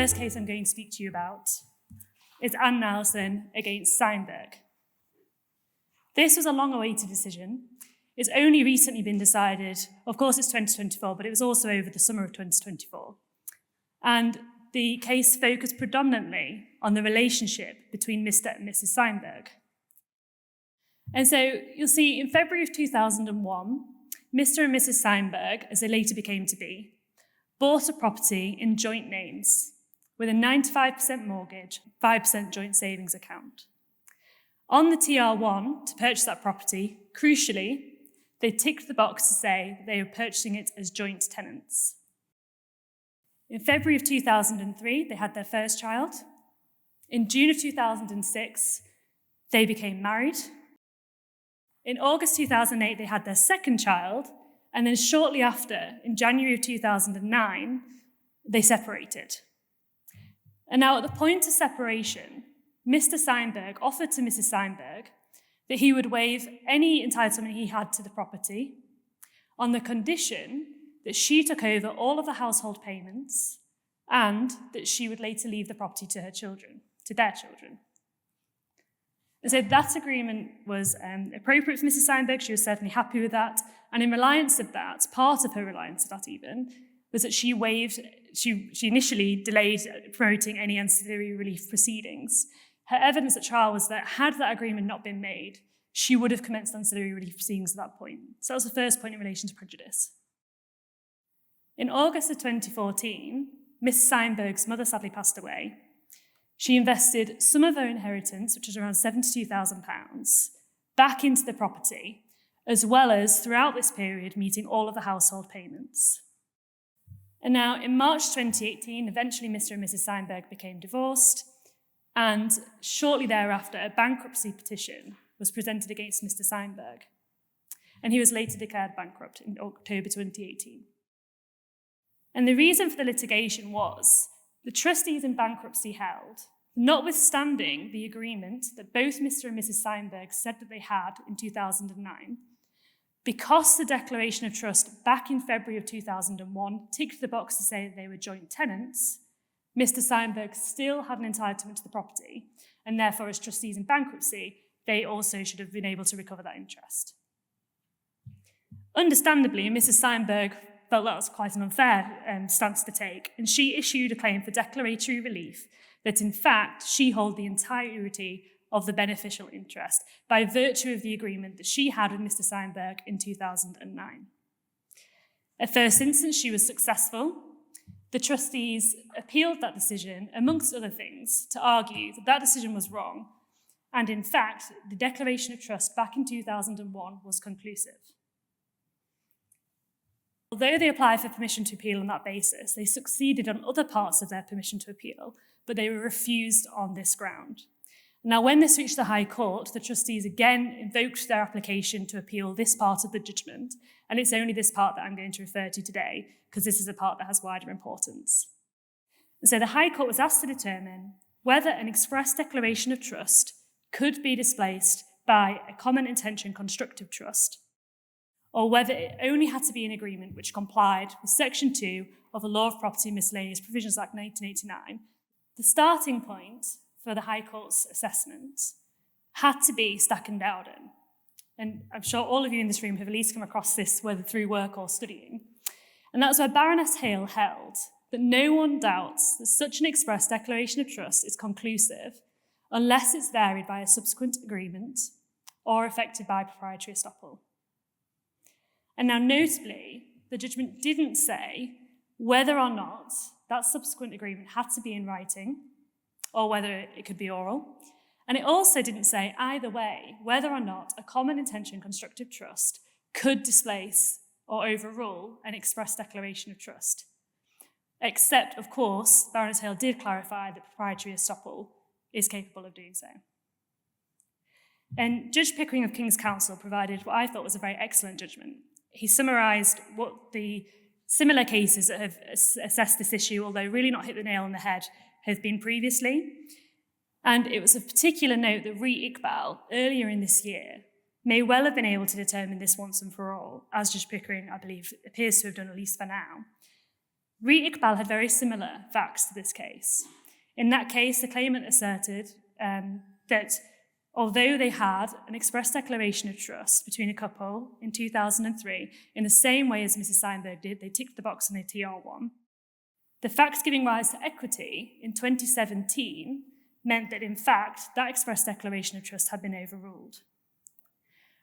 first case I'm going to speak to you about is Anne Nilsson against Cynberg. This was a long-awaited decision. It's only recently been decided. Of course, it's 2024, but it was also over the summer of 2024. And the case focused predominantly on the relationship between Mr. and Mrs. Cynberg. And so you'll see in February of 2001, Mr. and Mrs. Cynberg, as they later became to be, bought a property in joint names with a 95% mortgage, 5% joint savings account. On the TR1 to purchase that property, crucially, they ticked the box to say that they were purchasing it as joint tenants. In February of 2003, they had their first child. In June of 2006, they became married. In August 2008, they had their second child, and then shortly after, in January of 2009, they separated. And now at the point of separation, Mr. Cynberg offered to Mrs. Cynberg that he would waive any entitlement he had to the property on the condition that she took over all of the household payments and that she would later leave the property to her children, to their children. And so that agreement was appropriate for Mrs. Cynberg. She was certainly happy with that. And in reliance of that, part of her reliance of that even, was that she initially delayed promoting any ancillary relief proceedings. Her evidence at trial was that had that agreement not been made, she would have commenced ancillary relief proceedings at that point. So that was the first point in relation to prejudice. In August of 2014, Miss Cynberg's mother sadly passed away. She invested some of her inheritance, which was around £72,000, back into the property, as well as throughout this period meeting all of the household payments. And now in March 2018, eventually Mr. and Mrs. Cynberg became divorced, and shortly thereafter, a bankruptcy petition was presented against Mr. Cynberg, and he was later declared bankrupt in October 2018. And the reason for the litigation was the trustees in bankruptcy held, notwithstanding the agreement that both Mr. and Mrs. Cynberg said that they had in 2009, because the declaration of trust back in February of 2001 ticked the box to say that they were joint tenants, Mr. Cynberg still had an entitlement to the property, and therefore as trustees in bankruptcy, they also should have been able to recover that interest. Understandably, Mrs. Cynberg felt that was quite an unfair stance to take, and she issued a claim for declaratory relief that in fact she held the entirety of the beneficial interest by virtue of the agreement that she had with Mr. Cynberg in 2009. At first instance, she was successful. The trustees appealed that decision, amongst other things, to argue that that decision was wrong, and in fact, the declaration of trust back in 2001 was conclusive. Although they applied for permission to appeal on that basis, they succeeded on other parts of their permission to appeal, but they were refused on this ground. Now, when this reached the High Court, the trustees again invoked their application to appeal this part of the judgment, and it's only this part that I'm going to refer to today, because this is a part that has wider importance. And so the High Court was asked to determine whether an express declaration of trust could be displaced by a common intention constructive trust, or whether it only had to be an agreement which complied with Section 2 of the Law of Property and Miscellaneous Provisions Act 1989. The starting point for the High Court's assessment had to be Stack and Dowden. And I'm sure all of you in this room have at least come across this, whether through work or studying. And that's where Baroness Hale held that no one doubts that such an express declaration of trust is conclusive unless it's varied by a subsequent agreement or affected by proprietary estoppel. And now, notably, the judgment didn't say whether or not that subsequent agreement had to be in writing or whether it could be oral. And it also didn't say either way whether or not a common intention constructive trust could displace or overrule an express declaration of trust. Except, of course, Baroness Hale did clarify that proprietary estoppel is capable of doing so. And Judge Pickering of King's Counsel provided what I thought was a very excellent judgment. He summarised what the similar cases that have assessed this issue, although really not hit the nail on the head, have been previously. And it was of particular note that Iqbal, earlier in this year, may well have been able to determine this once and for all, as Judge Pickering, I believe, appears to have done, at least for now. Iqbal had very similar facts to this case. In that case, the claimant asserted that although they had an express declaration of trust between a couple in 2003, in the same way as Mrs. Cynberg did, they ticked the box on their TR1, the facts giving rise to equity in 2017 meant that, in fact, that express declaration of trust had been overruled.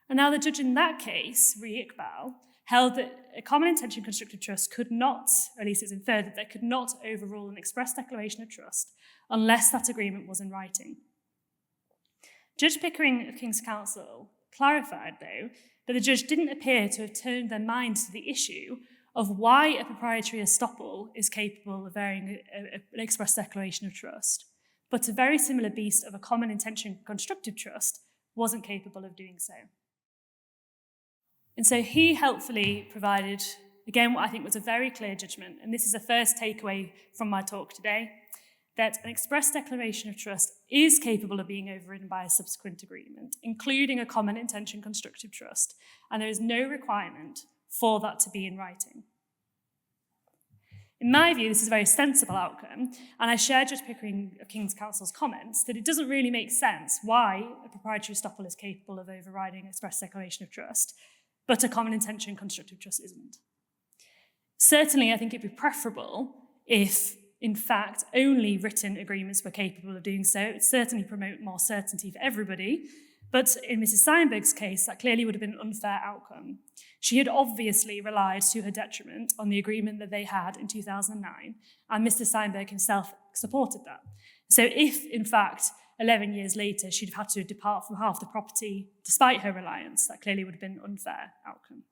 And now the judge in that case, Iqbal, held that a common intention constructive trust could not, or at least it's inferred that they could not overrule an express declaration of trust unless that agreement was in writing. Judge Pickering of King's Counsel clarified, though, that the judge didn't appear to have turned their mind to the issue of why a proprietary estoppel is capable of varying an express declaration of trust, but a very similar beast of a common intention constructive trust wasn't capable of doing so. And so he helpfully provided, again, what I think was a very clear judgment, and this is a first takeaway from my talk today, that an express declaration of trust is capable of being overridden by a subsequent agreement, including a common intention constructive trust, and there is no requirement for that to be in writing. In my view, this is a very sensible outcome, and I share Judge Pickering of King's Counsel's comments that it doesn't really make sense why a proprietary estoppel is capable of overriding an express declaration of trust, but a common intention constructive trust isn't. Certainly, I think it'd be preferable if, in fact, only written agreements were capable of doing so. It would certainly promote more certainty for everybody, but in Mrs. Cynberg's case, that clearly would have been an unfair outcome. She had obviously relied to her detriment on the agreement that they had in 2009, and Mr. Cynberg himself supported that. So if, in fact, 11 years later, she'd have had to depart from half the property despite her reliance, that clearly would have been an unfair outcome.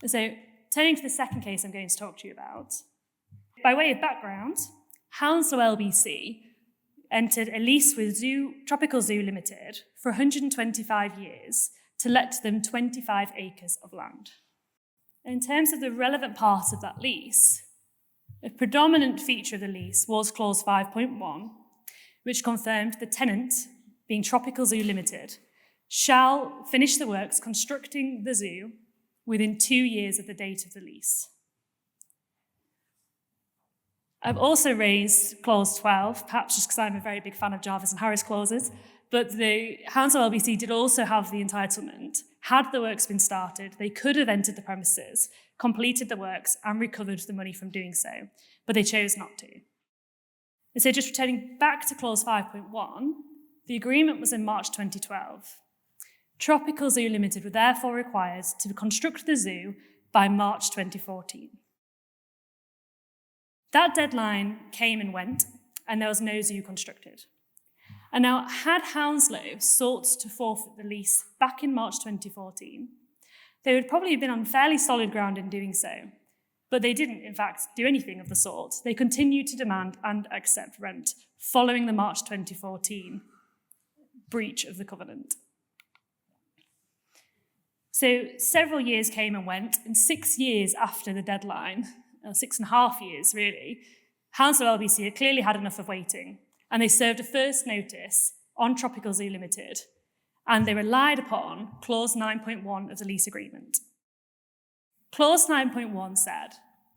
So, turning to the second case I'm going to talk to you about, by way of background, Hounslow LBC entered a lease with Tropical Zoo Limited for 125 years to let them 25 acres of land. In terms of the relevant parts of that lease, a predominant feature of the lease was clause 5.1, which confirmed the tenant, being Tropical Zoo Limited, shall finish the works constructing the zoo within 2 years of the date of the lease. I've also raised clause 12, perhaps just because I'm a very big fan of Jarvis and Harris clauses, but the Hounslow LBC did also have the entitlement. Had the works been started, they could have entered the premises, completed the works, and recovered the money from doing so, but they chose not to. And so just returning back to clause 5.1, the agreement was in March 2012. Tropical Zoo Limited were therefore required to construct the zoo by March 2014. That deadline came and went, and there was no zoo constructed. And now, had Hounslow sought to forfeit the lease back in March 2014, they would probably have been on fairly solid ground in doing so. But they didn't, in fact, do anything of the sort. They continued to demand and accept rent following the March 2014 breach of the covenant. So several years came and went, and 6 years after the deadline, 6.5 years really, Hounslow LBC had clearly had enough of waiting, and they served a first notice on Tropical Zoo Limited, and they relied upon clause 9.1 of the lease agreement. Clause 9.1 said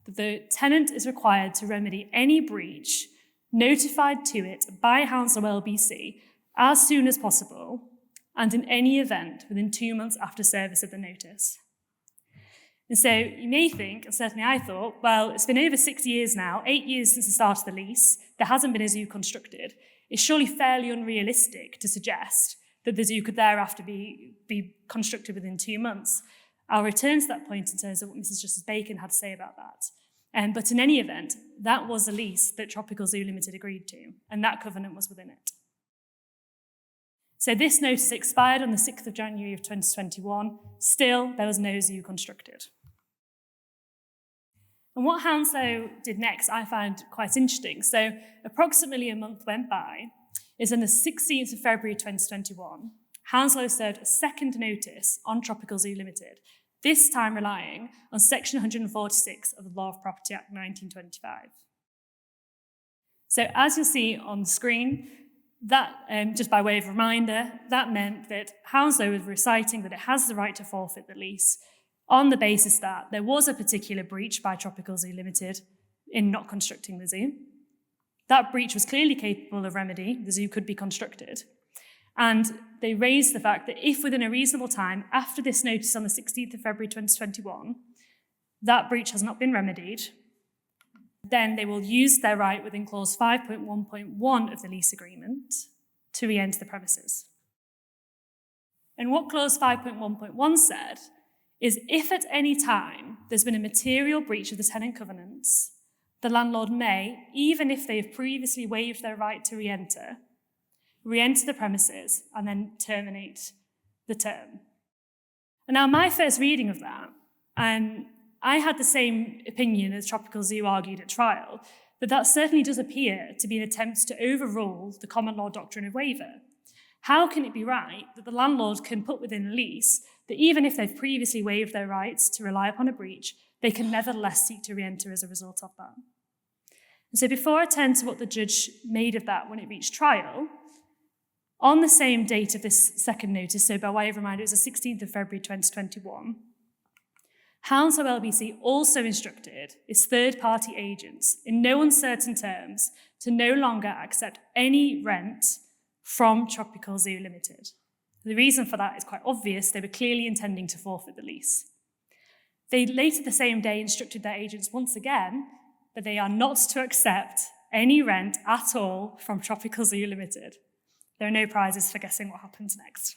that the tenant is required to remedy any breach notified to it by Hounslow LBC as soon as possible and in any event within 2 months after service of the notice. And so you may think, and certainly I thought, well, it's been over 6 years now, 8 years since the start of the lease, there hasn't been a zoo constructed. It's surely fairly unrealistic to suggest that the zoo could thereafter be constructed within 2 months. I'll return to that point in terms of what Mrs. Justice Bacon had to say about that. But in any event, that was a lease that Tropical Zoo Limited agreed to, and that covenant was within it. So this notice expired on the 6th of January of 2021. Still, there was no zoo constructed. And what Hounslow did next, I found quite interesting. So approximately a month went by. Is on the 16th of February 2021, Hounslow served a second notice on Tropical Zoo Limited, this time relying on Section 146 of the Law of Property Act 1925. So as you'll see on the screen, that, just by way of reminder, that meant that Hounslow was reciting that it has the right to forfeit the lease on the basis that there was a particular breach by Tropical Zoo Limited in not constructing the zoo. That breach was clearly capable of remedy. The zoo could be constructed. And they raised the fact that if within a reasonable time after this notice on the 16th of February 2021, that breach has not been remedied, then they will use their right within clause 5.1.1 of the lease agreement to re-enter the premises. And what clause 5.1.1 said is if at any time there's been a material breach of the tenant covenants, the landlord may, even if they have previously waived their right to re-enter the premises and then terminate the term. And now my first reading of that, I had the same opinion as Tropical Zoo argued at trial, that certainly does appear to be an attempt to overrule the common law doctrine of waiver. How can it be right that the landlord can put within a lease that even if they've previously waived their rights to rely upon a breach, they can nevertheless seek to re-enter as a result of that? And so before I turn to what the judge made of that when it reached trial, on the same date of this second notice, so by way of reminder, it was the 16th of February 2021, Hounslow LBC also instructed its third-party agents, in no uncertain terms, to no longer accept any rent from Tropical Zoo Limited. The reason for that is quite obvious. They were clearly intending to forfeit the lease. They later the same day instructed their agents once again that they are not to accept any rent at all from Tropical Zoo Limited. There are no prizes for guessing what happens next.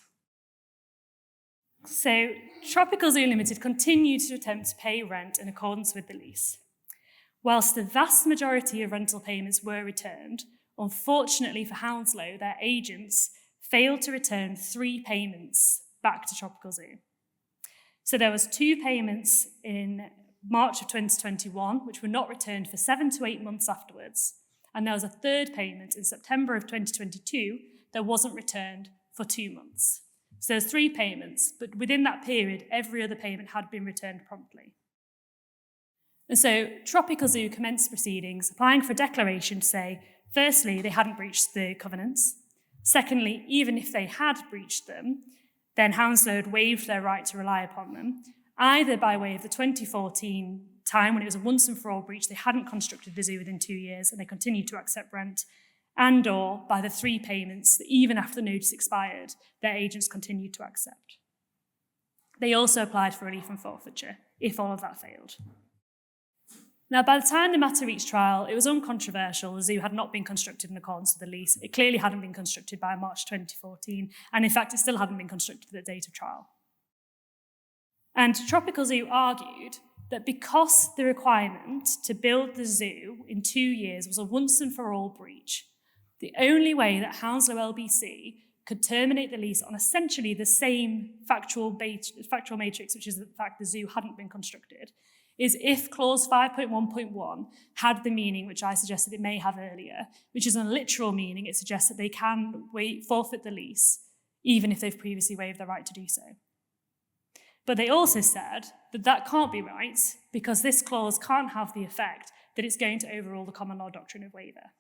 So, Tropical Zoo Limited continued to attempt to pay rent in accordance with the lease. Whilst the vast majority of rental payments were returned, unfortunately for Hounslow, their agents failed to return 3 payments back to Tropical Zoo. So there was 2 payments in March of 2021, which were not returned for 7 to 8 months afterwards. And there was a 3rd payment in September of 2022 that wasn't returned for 2 months. So there's 3 payments, but within that period, every other payment had been returned promptly. And so Tropical Zoo commenced proceedings, applying for a declaration to say, firstly, they hadn't breached the covenants. Secondly, even if they had breached them, then Hounslow had waived their right to rely upon them, either by way of the 2014 time when it was a once and for all breach, they hadn't constructed the zoo within 2 years and they continued to accept rent, and or by the 3 payments that even after the notice expired, their agents continued to accept. They also applied for relief from forfeiture, if all of that failed. Now, by the time the matter reached trial, it was uncontroversial. The zoo had not been constructed in accordance with the lease. It clearly hadn't been constructed by March 2014, and in fact, it still hadn't been constructed at the date of trial. And Tropical Zoo argued that because the requirement to build the zoo in 2 years was a once and for all breach, the only way that Hounslow LBC could terminate the lease on essentially the same factual matrix, which is the fact the zoo hadn't been constructed, is if clause 5.1.1 had the meaning which I suggested it may have earlier, which is a literal meaning. It suggests that they can forfeit the lease even if they've previously waived their right to do so. But they also said that that can't be right because this clause can't have the effect that it's going to overrule the common law doctrine of waiver.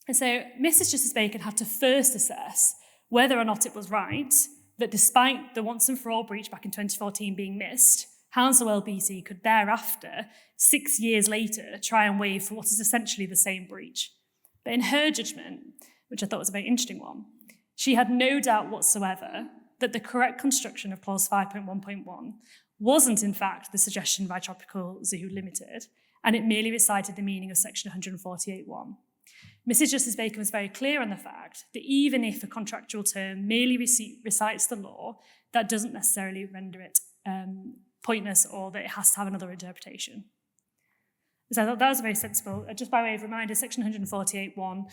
And so Mrs. Justice Bacon had to first assess whether or not it was right that despite the once and for all breach back in 2014 being missed, Hounslow LBC could thereafter, 6 years later, try and waive for what is essentially the same breach. But in her judgment, which I thought was a very interesting one, she had no doubt whatsoever that the correct construction of clause 5.1.1 wasn't in fact the suggestion by Tropical Zoo Limited, and it merely recited the meaning of section 148.1. Mrs. Justice Bacon was very clear on the fact that even if a contractual term merely recites the law, that doesn't necessarily render it pointless or that it has to have another interpretation. So I thought that was very sensible. Just by way of reminder, section 148.1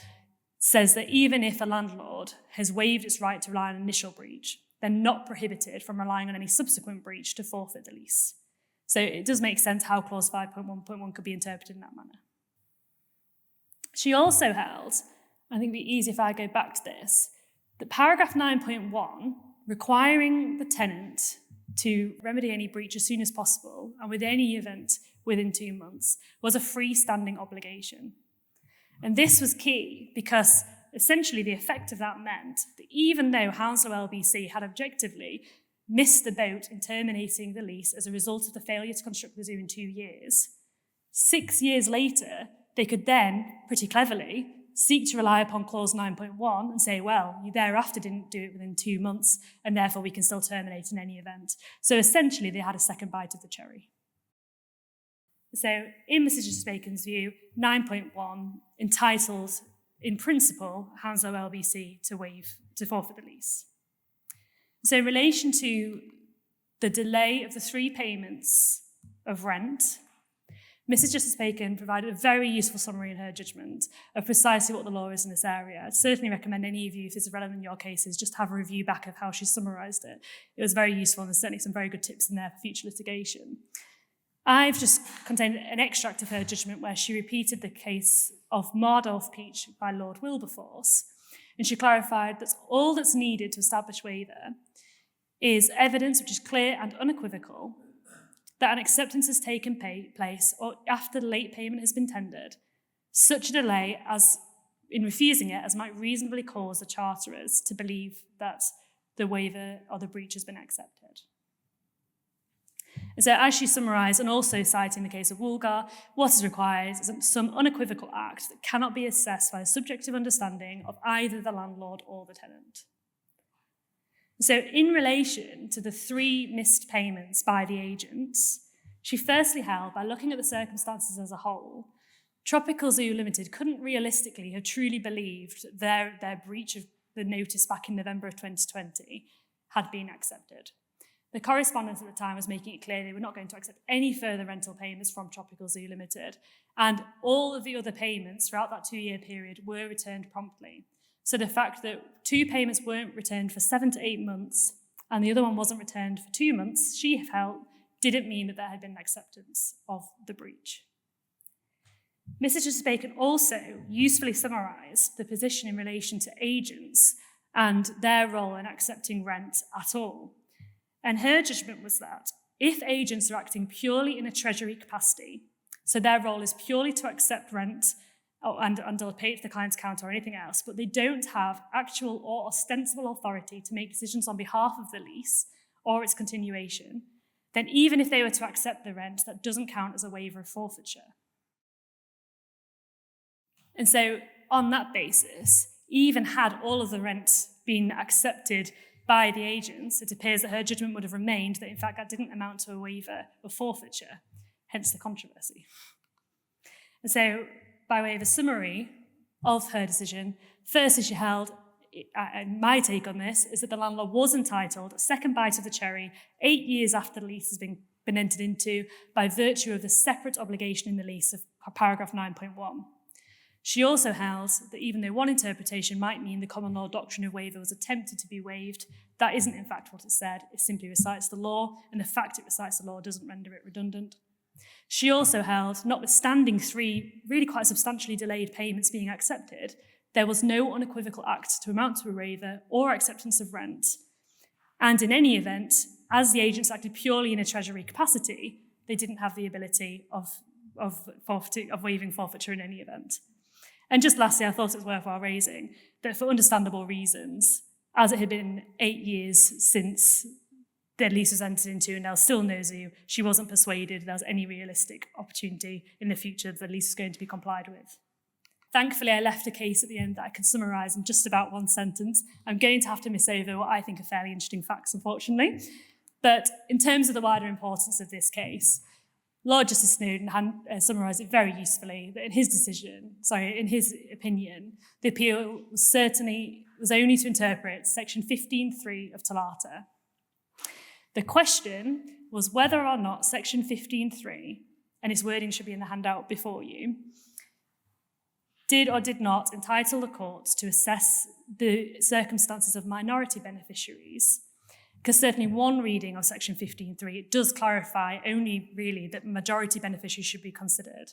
says that even if a landlord has waived its right to rely on an initial breach, they're not prohibited from relying on any subsequent breach to forfeit the lease. So it does make sense how clause 5.1.1 could be interpreted in that manner. She also held, I think it'd be easy if I go back to this, that paragraph 9.1, requiring the tenant to remedy any breach as soon as possible and with any event within 2 months, was a freestanding obligation. And this was key because essentially the effect of that meant that even though Hounslow LBC had objectively missed the boat in terminating the lease as a result of the failure to construct the zoo in 2 years, 6 years later, they could then, pretty cleverly, seek to rely upon clause 9.1 and say, well, you thereafter didn't do it within 2 months, and therefore we can still terminate in any event. So essentially, they had a second bite of the cherry. So in Mr. Justice Bacon's view, 9.1 entitled, in principle, Hounslow LBC to forfeit the lease. So in relation to the delay of the 3 payments of rent, Mrs. Justice Bacon provided a very useful summary in her judgment of precisely what the law is in this area. I'd certainly recommend any of you, if it's relevant in your cases, just have a review back of how she summarised it. It was very useful, and there's certainly some very good tips in there for future litigation. I've just contained an extract of her judgment where she repeated the case of Mardolph Peach by Lord Wilberforce, and she clarified that all that's needed to establish waiver is evidence which is clear and unequivocal that an acceptance has taken place or after the late payment has been tendered, such a delay as in refusing it as might reasonably cause the charterers to believe that the waiver or the breach has been accepted. And so as she summarised, and also citing the case of Woolgar, what is required is some unequivocal act that cannot be assessed by a subjective understanding of either the landlord or the tenant. So in relation to the 3 missed payments by the agents, she firstly held, by looking at the circumstances as a whole, Tropical Zoo Limited couldn't realistically have truly believed their breach of the notice back in November of 2020 had been accepted. The correspondent at the time was making it clear they were not going to accept any further rental payments from Tropical Zoo Limited, and all of the other payments throughout that 2-year period were returned promptly. So the fact that 2 payments weren't returned for 7 to 8 months and the other one wasn't returned for 2 months, she felt, didn't mean that there had been an acceptance of the breach. Mrs. Justice Bacon also usefully summarised the position in relation to agents and their role in accepting rent at all. And her judgment was that if agents are acting purely in a treasury capacity, so their role is purely to accept rent and they'll pay it to the client's account or anything else, but they don't have actual or ostensible authority to make decisions on behalf of the lease or its continuation, then even if they were to accept the rent, that doesn't count as a waiver of forfeiture. And so on that basis, even had all of the rent been accepted by the agents, it appears that her judgment would have remained that in fact that didn't amount to a waiver of forfeiture, hence the controversy. And so, by way of a summary of her decision, firstly she held, and my take on this is that the landlord was entitled a second bite of the cherry 8 years after the lease has been entered into by virtue of the separate obligation in the lease of paragraph 9.1. She also held that even though one interpretation might mean the common law doctrine of waiver was attempted to be waived, that isn't in fact what it said. It simply recites the law, and the fact it recites the law doesn't render it redundant. She also held, notwithstanding 3 really quite substantially delayed payments being accepted, there was no unequivocal act to amount to a waiver or acceptance of rent. And in any event, as the agents acted purely in a treasury capacity, they didn't have the ability of waiving forfeiture in any event. And just lastly, I thought it was worthwhile raising that for understandable reasons, as it had been 8 years since the lease was entered into and there was still no zoo, she wasn't persuaded there was any realistic opportunity in the future that the lease was going to be complied with. Thankfully, I left a case at the end that I can summarise in just about 1 sentence. I'm going to have to miss over what I think are fairly interesting facts, unfortunately. But in terms of the wider importance of this case, Lord Justice Snowden summarised it very usefully that in his opinion, the appeal was only to interpret section 15.3 of TOLATA. The question was whether or not section 15.3, and its wording should be in the handout before you, did or did not entitle the court to assess the circumstances of minority beneficiaries. Because certainly one reading of section 15.3, it does clarify only really that majority beneficiaries should be considered.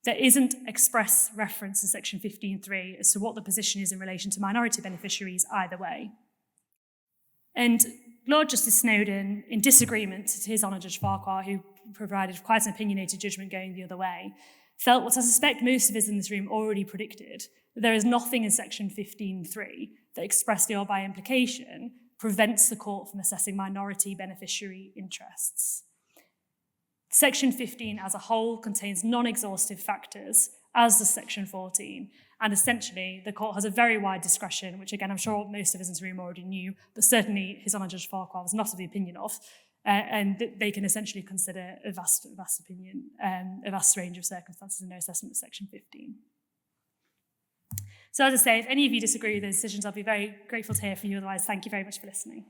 There isn't express reference in section 15.3 as to what the position is in relation to minority beneficiaries either way. And Lord Justice Snowden, in disagreement to his Honour Judge Farquhar, who provided quite an opinionated judgment going the other way, felt what I suspect most of us in this room already predicted, that there is nothing in section 15.3 that expressly or by implication prevents the court from assessing minority beneficiary interests. Section 15 as a whole contains non-exhaustive factors, as does Section 14, and essentially the court has a very wide discretion, which again I'm sure most of us in this room already knew, but certainly His Honour Judge Farquhar was not of the opinion of, and they can essentially consider a vast opinion, a vast range of circumstances in their assessment of Section 15. So as I say, if any of you disagree with those decisions, I'll be very grateful to hear from you. Otherwise, thank you very much for listening.